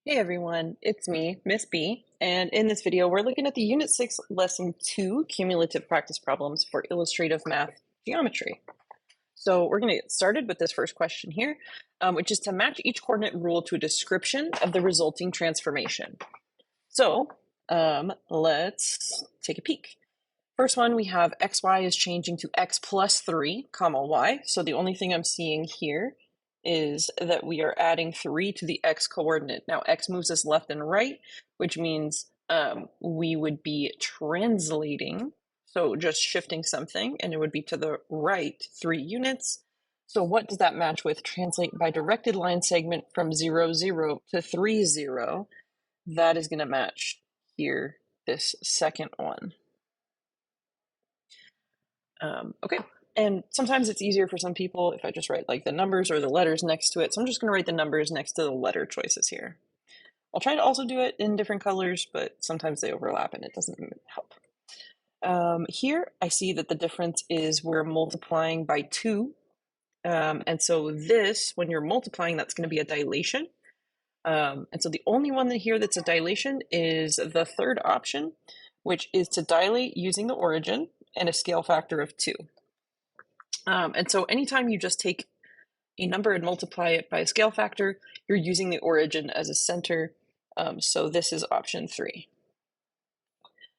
Hey everyone, it's me, Miss B, and in this video we're looking at the Unit 6 Lesson 2 cumulative practice problems for illustrative math geometry. So we're going to get started with this first question here, which is to match each coordinate rule to a description of the resulting transformation. So let's take a peek. First one, we have xy is changing to x plus 3 comma y. So the only thing I'm seeing here is that we are adding 3 to the x coordinate. Now x moves us left and right, which means we would be translating, so just shifting something, and it would be to the right 3 units. So what does that match with? Translate by directed line segment from 0, 0 to 3, 0. That is going to match here, this second one. Okay, and sometimes it's easier for some people if I just write like the numbers or the letters next to it. So I'm just going to write the numbers next to the letter choices here. I'll try to also do it in different colors, but sometimes they overlap and it doesn't help. Here I see that the difference is we're multiplying by 2. And so this, when you're multiplying, that's going to be a dilation. And so the only one here that's a dilation is the third option, which is to dilate using the origin and a scale factor of 2. And so anytime you just take a number and multiply it by a scale factor, you're using the origin as a center. So this is option 3.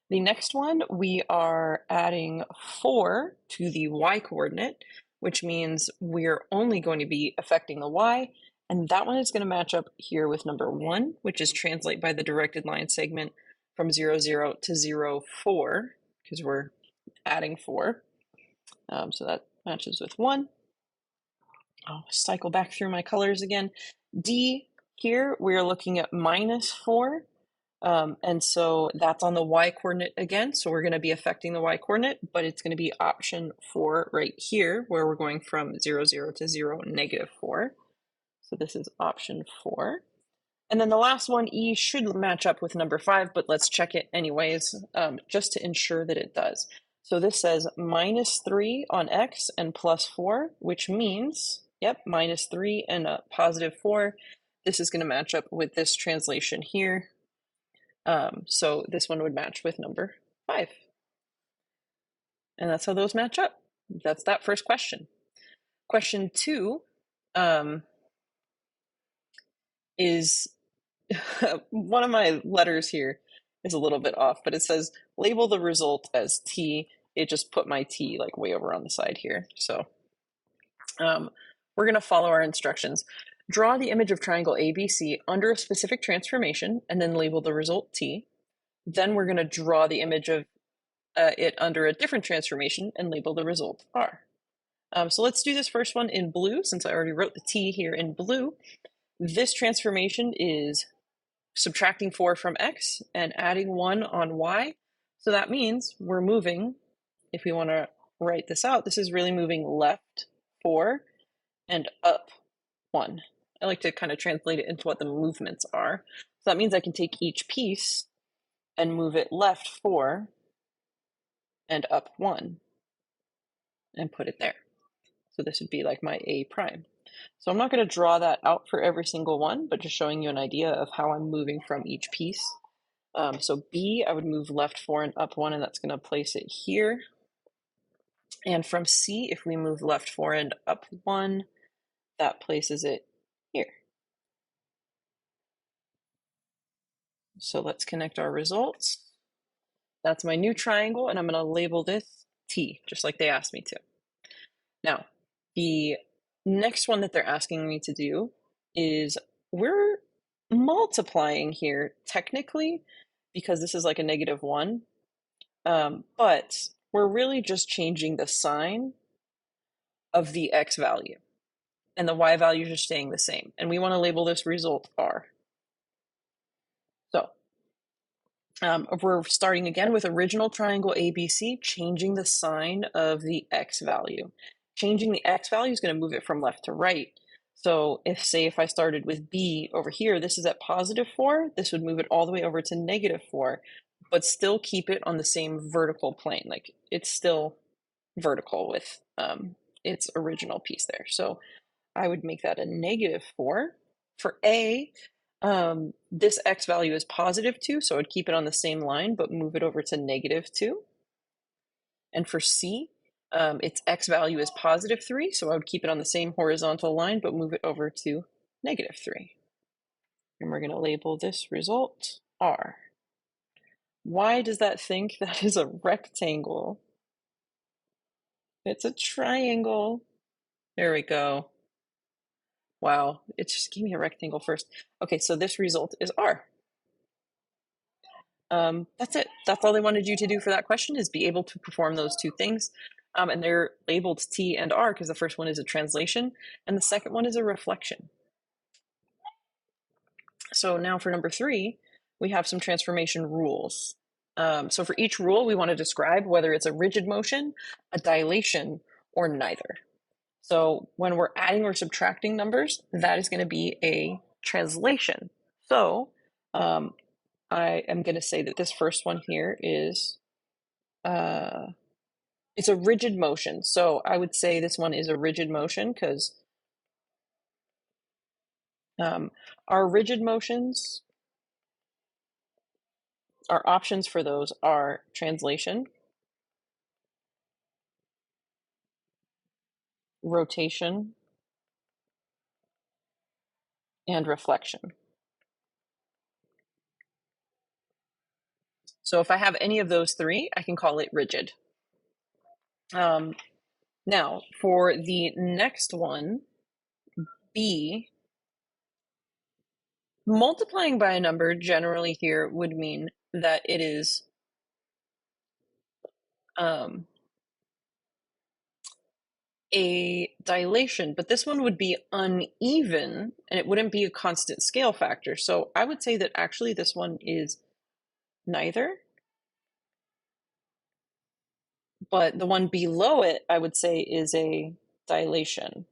The next one, we are adding 4 to the y coordinate, which means we're only going to be affecting the y, and that one is going to match up here with number 1, which is translate by the directed line segment from 0, 0 to 0, 4, because we're adding 4. So that matches with 1. I'll cycle back through my colors again. D, here we're looking at minus 4. And so that's on the y coordinate again. So we're going to be affecting the y coordinate, but it's going to be option 4 right here, where we're going from 0, 0 to 0, negative 4. So this is option 4. And then the last one, E, should match up with number 5, but let's check it anyways, just to ensure that it does. So this says minus 3 on x and plus 4, which means, yep, minus 3 and a positive 4. This is going to match up with this translation here. So this one would match with number 5. And that's how those match up. That's that first question. Question 2 is one of my letters here is a little bit off, but it says label the result as T. It just put my T like way over on the side here. So we're going to follow our instructions. Draw the image of triangle ABC under a specific transformation and then label the result T. Then we're going to draw the image of it under a different transformation and label the result R. So let's do this first one in blue, since I already wrote the T here in blue. This transformation is subtracting 4 from x and adding 1 on y. So that means we're moving, if we want to write this out, this is really moving left 4 and up 1. I like to kind of translate it into what the movements are. So that means I can take each piece and move it left 4 and up 1 and put it there. So this would be like my A prime. So I'm not going to draw that out for every single one, but just showing you an idea of how I'm moving from each piece. So B, I would move left 4 and up 1, and that's going to place it here. And from C, if we move left 4 and up 1, that places it here. So let's connect our results. That's my new triangle, and I'm going to label this T, just like they asked me to. Now, the next one that they're asking me to do is we're multiplying here technically because this is like a negative 1, but we're really just changing the sign of the x value, and the y values are staying the same, and we want to label this result R. So we're starting again with original triangle ABC, changing the sign of the x value. Changing the x value is going to move it from left to right. So if I started with B over here, this is at positive 4, this would move it all the way over to negative 4, but still keep it on the same vertical plane. Like it's still vertical with its original piece there. So I would make that a negative 4. For A, This x value is positive 2, so I'd keep it on the same line, but move it over to negative 2. And for C, its x value is positive 3, so I would keep it on the same horizontal line, but move it over to negative 3. And we're going to label this result R. Why does that think that is a rectangle? It's a triangle. There we go. Wow, it just gave me a rectangle first. Okay, so this result is R. That's it. That's all they wanted you to do for that question, is be able to perform those two things. And they're labeled T and R because the first one is a translation and the second one is a reflection. So now for number 3, we have some transformation rules. So for each rule, we want to describe whether it's a rigid motion, a dilation, or neither. So when we're adding or subtracting numbers, that is going to be a translation. So I am going to say that this first one here is, it's a rigid motion. So I would say this one is a rigid motion because our rigid motions, our options for those are translation, rotation, and reflection. So if I have any of those 3, I can call it rigid. Now, for the next one, B, multiplying by a number generally here would mean that it is a dilation, but this one would be uneven and it wouldn't be a constant scale factor. So I would say that actually this one is neither, but the one below it, I would say, is a dilation,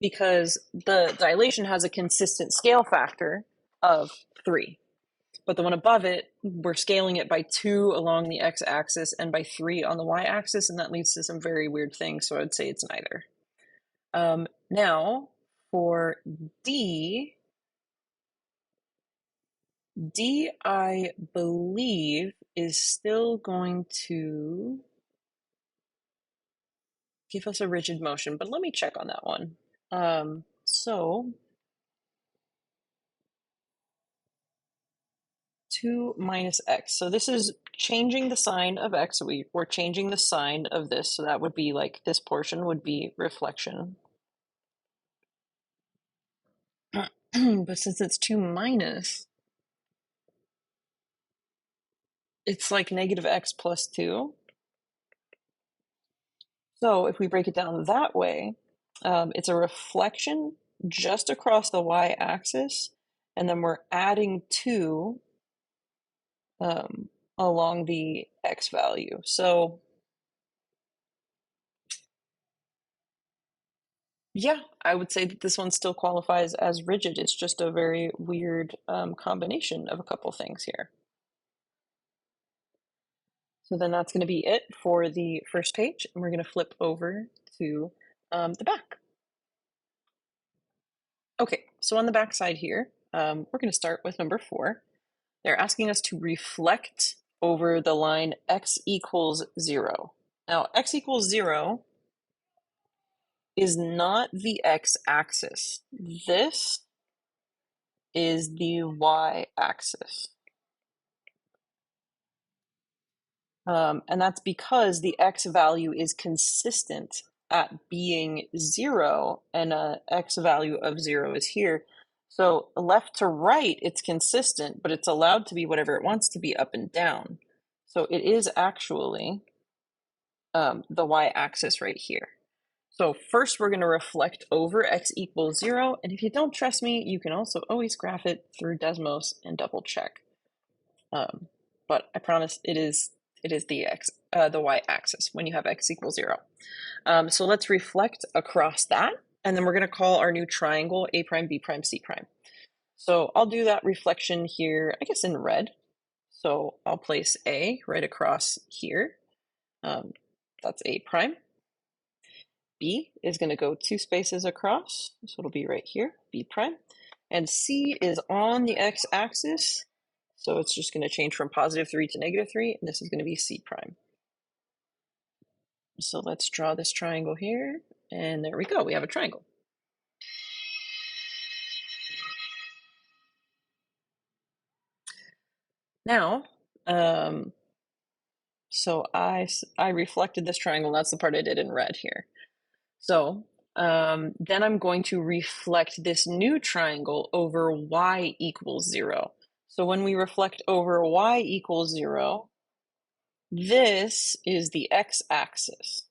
because the dilation has a consistent scale factor of 3. But the one above it, we're scaling it by 2 along the x-axis and by 3 on the y-axis, and that leads to some very weird things, so I'd say it's neither. Now, for D, I believe, is still going to give us a rigid motion, but let me check on that one. So 2 minus x. So this is changing the sign of x. So we're changing the sign of this. So that would be like, this portion would be reflection. But since it's 2 minus, it's like negative x plus 2. So if we break it down that way, it's a reflection just across the y-axis, and then we're adding 2 along the x value. So yeah, I would say that this one still qualifies as rigid. It's just a very weird combination of a couple things here. So then that's going to be it for the first page, and we're going to flip over to the back. Okay, so on the back side here, we're going to start with number 4. They're asking us to reflect over the line x equals 0. Now, x equals 0 is not the x-axis. This is the y-axis. And that's because the x value is consistent at being 0, and a x value of 0 is here. So left to right, it's consistent, but it's allowed to be whatever it wants to be up and down. So it is actually the y-axis right here. So first we're going to reflect over x equals 0, and if you don't trust me, you can also always graph it through Desmos and double check. But I promise it is the y-axis when you have x equals 0. So let's reflect across that, and then we're going to call our new triangle A prime, B prime, C prime. So I'll do that reflection here, I guess in red. So I'll place A right across here. That's A prime. B is going to go 2 spaces across, so it'll be right here, B prime. And C is on the x-axis, so it's just going to change from +3 to -3, and this is going to be C prime. So let's draw this triangle here, and there we go, we have a triangle. Now, so I reflected this triangle, that's the part I did in red here. So then I'm going to reflect this new triangle over y equals 0. So when we reflect over y equals 0, this is the x-axis.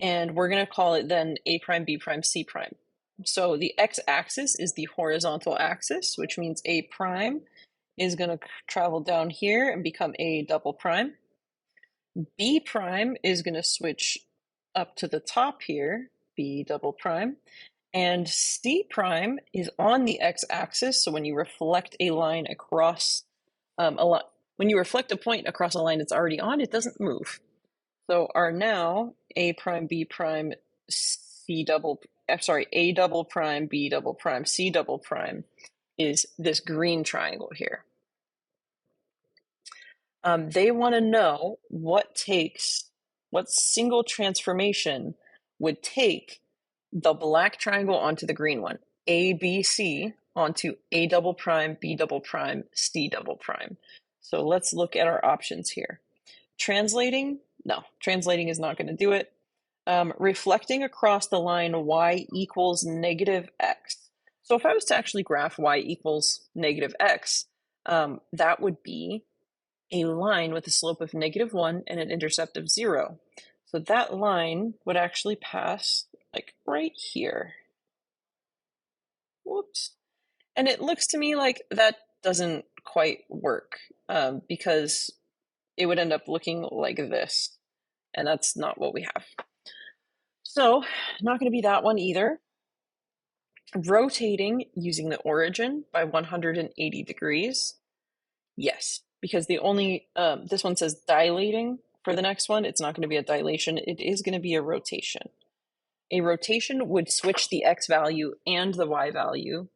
And we're going to call it then A prime, B prime, C prime. So the x-axis is the horizontal axis, which means A prime is going to travel down here and become A double prime. B prime is going to switch up to the top here, B double prime. And C prime is on the x-axis, so when you reflect a line across when you reflect a point across a line it's already on, it doesn't move. So our now A prime, B prime, A double prime, B double prime, C double prime is this green triangle here. They want to know what single transformation would take the black triangle onto the green one, A, B, C onto A double prime, B double prime, C double prime. So let's look at our options here. Translating, no, translating is not going to do it. Reflecting across the line y equals -x. So if I was to actually graph y equals -x, that would be a line with a slope of -1 and an intercept of 0. So that line would actually pass like right here. Whoops. And it looks to me like that doesn't quite work because it would end up looking like this. And that's not what we have. So not going to be that one either. Rotating using the origin by 180 degrees. Yes, because the only, this one says dilating for the next one. It's not going to be a dilation. It is going to be a rotation. A rotation would switch the x value and the y value,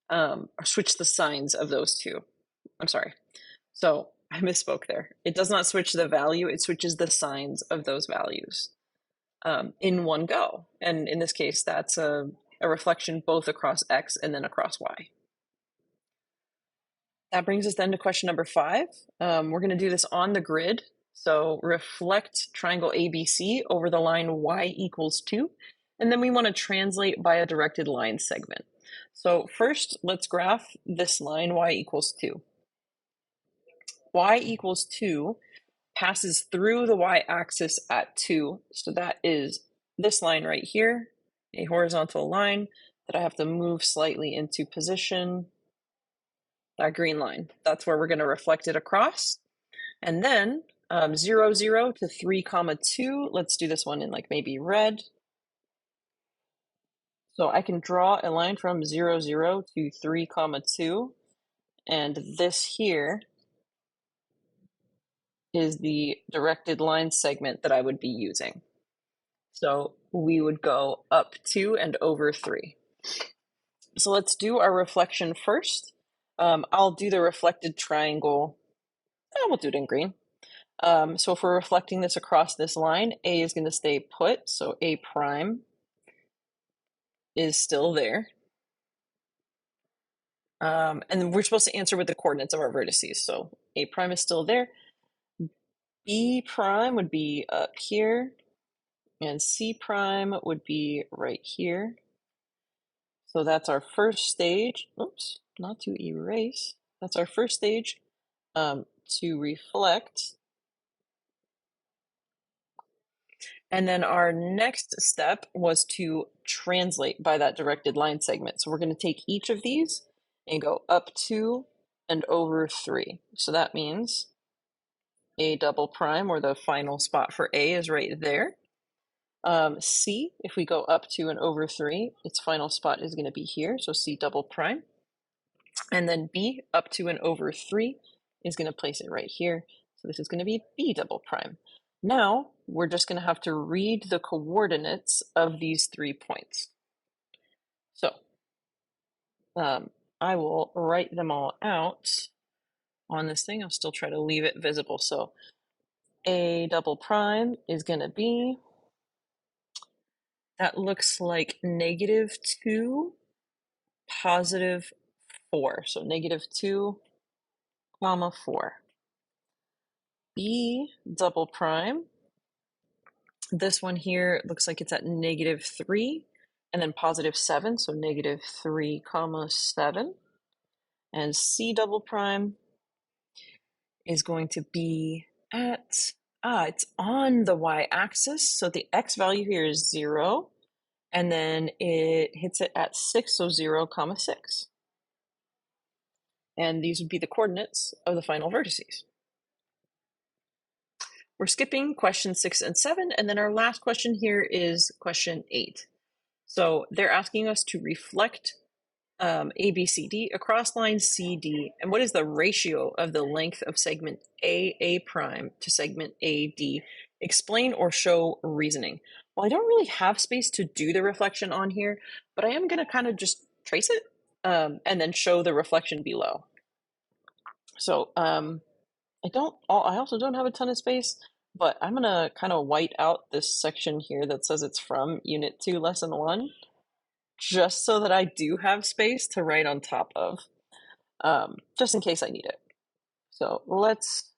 or switch the signs of those two. I'm sorry. So I misspoke there. It does not switch the value. It switches the signs of those values in one go. And in this case, that's a reflection both across x and then across y. That brings us then to question number 5. We're going to do this on the grid. So reflect triangle ABC over the line y equals 2. And then we want to translate by a directed line segment. So first, let's graph this line y equals 2. Y equals 2 passes through the y-axis at 2. So that is this line right here, a horizontal line that I have to move slightly into position. That green line, that's where we're going to reflect it across. And then 0, 0 to 3, 2. Let's do this one in like maybe red. So I can draw a line from 0, 0 to 3, 2. And this here is the directed line segment that I would be using. So we would go up 2 and over 3. So let's do our reflection first. I'll do the reflected triangle. We'll do it in green. So if we're reflecting this across this line, A is going to stay put. So A prime is still there. And we're supposed to answer with the coordinates of our vertices. So A prime is still there. B prime would be up here. And C prime would be right here. So that's our first stage. Oops, not to erase. That's our first stage to reflect. And then our next step was to translate by that directed line segment. So we're going to take each of these and go up 2 and over 3. So that means A double prime, or the final spot for A, is right there. C, if we go up 2 and over 3, its final spot is going to be here, so C double prime. And then B, up 2 and over 3, is going to place it right here. So this is going to be B double prime. Now we're just going to have to read the coordinates of these 3 points. So I will write them all out on this thing. I'll still try to leave it visible. So A double prime is going to be, that looks like -2, +4. So -2, 4. B double prime, this one here looks like it's at -3 and then +7, so -3, 7. And C double prime is going to be at, it's on the y-axis, so the x value here is 0, and then it hits it at 6, so 0, 6. And these would be the coordinates of the final vertices. We're skipping questions 6 and 7, and then our last question here is question 8. So they're asking us to reflect A, B, C, D across line C, D, and what is the ratio of the length of segment A prime to segment AD? Explain or show reasoning. Well, I don't really have space to do the reflection on here, but I am going to kind of just trace it and then show the reflection below. So I also don't have a ton of space, but I'm gonna kind of white out this section here that says it's from Unit 2, Lesson 1, just so that I do have space to write on top of, just in case I need it. So let's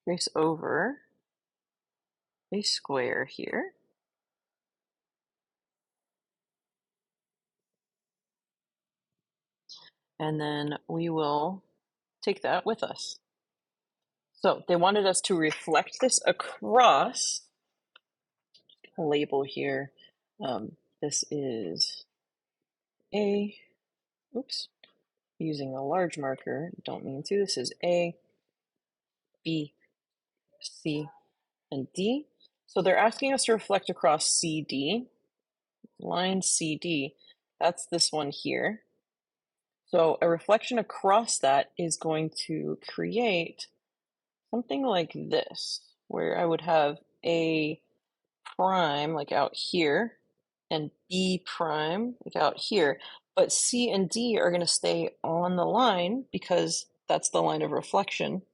trace over a square here. And then we will take that with us. So they wanted us to reflect this across, a label here. This is A, oops, using a large marker, don't mean to. This is A, B, C, and D. So they're asking us to reflect across CD, line CD. That's this one here. So a reflection across that is going to create something like this, where I would have A prime like out here and B prime like out here. But C and D are going to stay on the line because that's the line of reflection.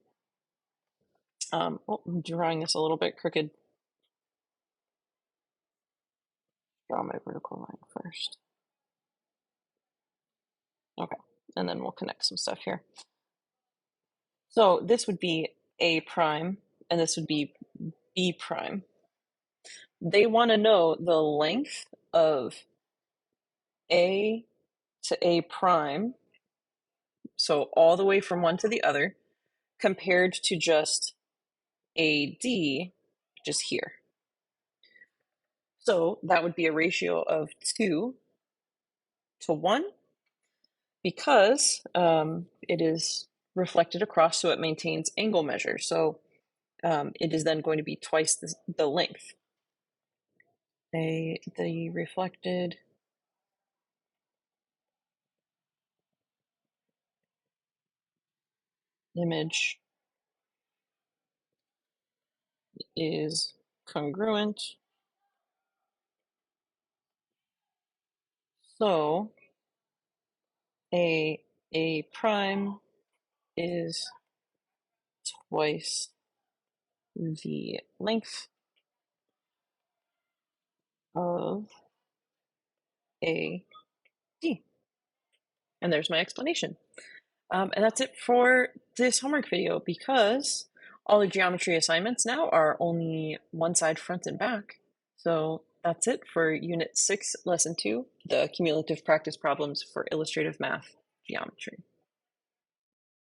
I'm drawing this a little bit crooked. Draw my vertical line first. Okay, and then we'll connect some stuff here. So this would be A prime, and this would be B prime. They want to know the length of A to A prime, so all the way from one to the other, compared to just AD, just here. So that would be a ratio of 2 to 1 because it is reflected across, so it maintains angle measure. So it is then going to be twice the length. The reflected image is congruent. So A prime is twice the length of AD. And there's my explanation. And that's it for this homework video because all the geometry assignments now are only one side, front and back. So that's it for Unit 6, Lesson 2, the cumulative practice problems for illustrative math geometry.